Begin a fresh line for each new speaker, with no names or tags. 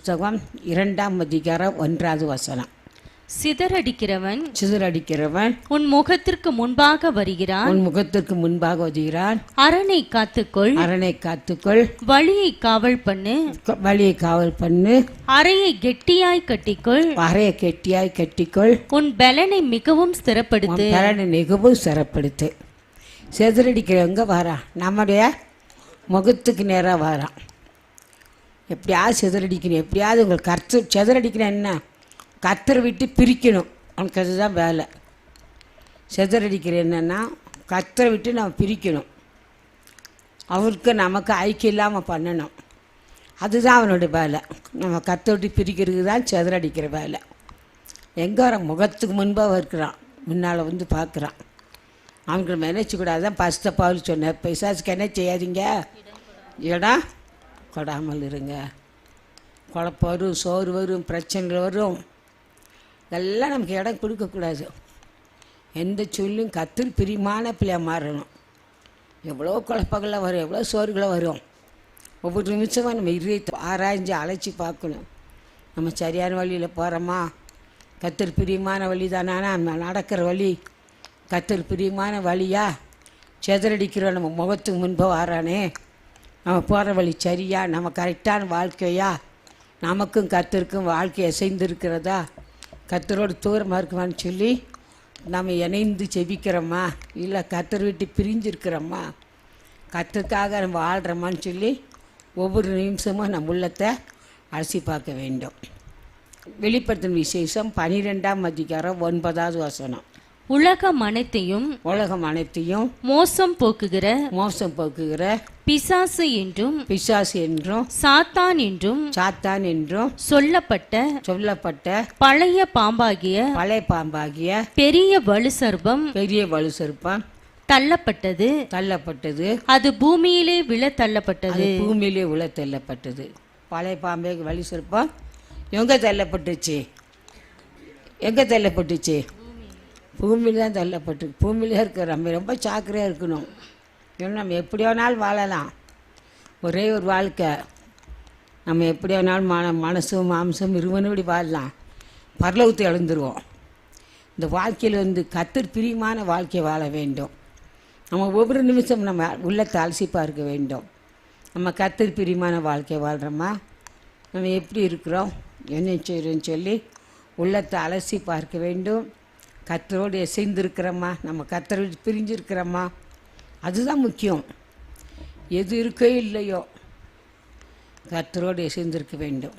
புஸ்தகம் 2ஆம் அதிகாரம் 1வது வசனம்.
சிதறடிக்கிறவன்
உன்
முகத்திற்கு முன்பாக வருகிறான். அரணை காத்துக்கொள். வழியை காவல் பண்ணு. அறையை கெட்டியாய் கட்டிக்கொள். உன் பலனை மிகவும் ஸ்திரப்படுத்து.
சிதறடிக்கிறவங்க வாரான், நம்முடைய முகத்துக்கு நேராக வாரான். எப்படியாவது சிதறடிக்கணும், எப்படியாவது உங்களுக்கு சிதறடிக்கணும். என்ன கத்தரை விட்டு பிரிக்கணும், அவனுக்கு அதுதான் வேலை. சிதறடிக்கிற என்னென்னா கத்தரை விட்டு நம்ம பிரிக்கணும், அவருக்கு நமக்கு ஐக்கியம் இல்லாமல் பண்ணணும். அதுதான் அவனுடைய வேலை. நம்ம கத்தரை விட்டு பிரிக்கிறது தான் சிதறடிக்கிற வேலை. எங்கே வர முகத்துக்கு முன்பாக இருக்கிறான், முன்னால் வந்து பார்க்குறான். அவனுக்கு நம்ம நினைச்சக்கூடாது. தான் பஸ்த பவுல் சொன்னார், பிசாசுக்கு என்ன செய்யாதீங்க, இடம் கொடாமல் இருங்க. குழப்பம் வரும், சோறு வரும், பிரச்சனைகள் வரும், இதெல்லாம் நமக்கு இடம் கொடுக்கக்கூடாது. எந்த சொல்லும் கத்தில் பிரியமான பிள்ளையாக மாறணும். எவ்வளோ குழப்பங்கள்லாம் வரும், எவ்வளோ சோறுகளை வரும். ஒவ்வொரு நிமிஷமாக நம்ம இதயத்தை ஆராய்ஞ்சு அழைச்சி பார்க்கணும். நம்ம சரியான வழியில் போகிறோமா, கத்தர் பிரியமான வழி தானா, நம்ம நடக்கிற வழி கத்தர் பிரியமான வழியா, சிதறடிக்கிறோம் நம்ம முகத்துக்கு முன்பு வாரானே, நம்ம போகிற வழி சரியா, நம்ம கரெக்டான வாழ்க்கையா, நமக்கும் கத்தருக்கும் வாழ்க்கை அசைந்திருக்கிறதா, கத்தரோடு தூரமாக இருக்குமான்னு சொல்லி நம்ம இணைந்து செபிக்கிறோமா, இல்லை கத்தர் விட்டு பிரிஞ்சிருக்கிறோமா, கத்தருக்காக நம்ம வாழ்கிறோமான்னு சொல்லி ஒவ்வொரு நிமிஷமும் நம்ம உள்ளத்தை அலசி பார்க்க வேண்டும். வெளிப்படுத்தும் விசேஷம் 12ஆம் அதிகாரம் 9வது வசனம்.
உலகம் அனைத்தையும் மோசம் போக்குகிற பிசாசு என்றும் சாத்தான் என்றும் சொல்லப்பட்ட பழைய பாம்பாகிய பெரிய வலுசர்ப்பம் தள்ளப்பட்டது. அது பூமியிலே விழ தள்ளப்பட்டது.
பழைய பாம்பே வலுசர்ப்பம் எங்கே தள்ளப்பட்டுச்சு? பூமியில் தான் தள்ளப்பட்டு. பூமியிலே இருக்கிற நம்ம ரொம்ப சாக்கரையாக இருக்கணும். ஏன்னா நம்ம எப்படி வேணாலும் வாழலாம், ஒரே ஒரு வாழ்க்கை. நம்ம எப்படி வேணாலும் மனசும் மாம்சம் இருவனோடி வாழலாம், பரலோகத்தை இழந்துருவோம். இந்த வாழ்க்கையில் கத்தர் பிரியமான வாழ்க்கை வாழ வேண்டும். நம்ம ஒவ்வொரு நிமிஷம் நம்ம உள்ளத்தை அலசி பார்க்க வேண்டும். நம்ம கத்தர் பிரியமான வாழ்க்கை வாழ்கிறோமா, நம்ம எப்படி இருக்கிறோம், என்ன செய்கிறோன்னு சொல்லி உள்ளத்தை அலசி பார்க்க வேண்டும். கத்தரோடு இசைந்திருக்கிறோமா, நம்ம கத்தரை பிரிஞ்சிருக்கிறோமா, அதுதான் முக்கியம். எது இருக்கோ இல்லையோ கத்தரோடு இசைந்திருக்க வேண்டும்.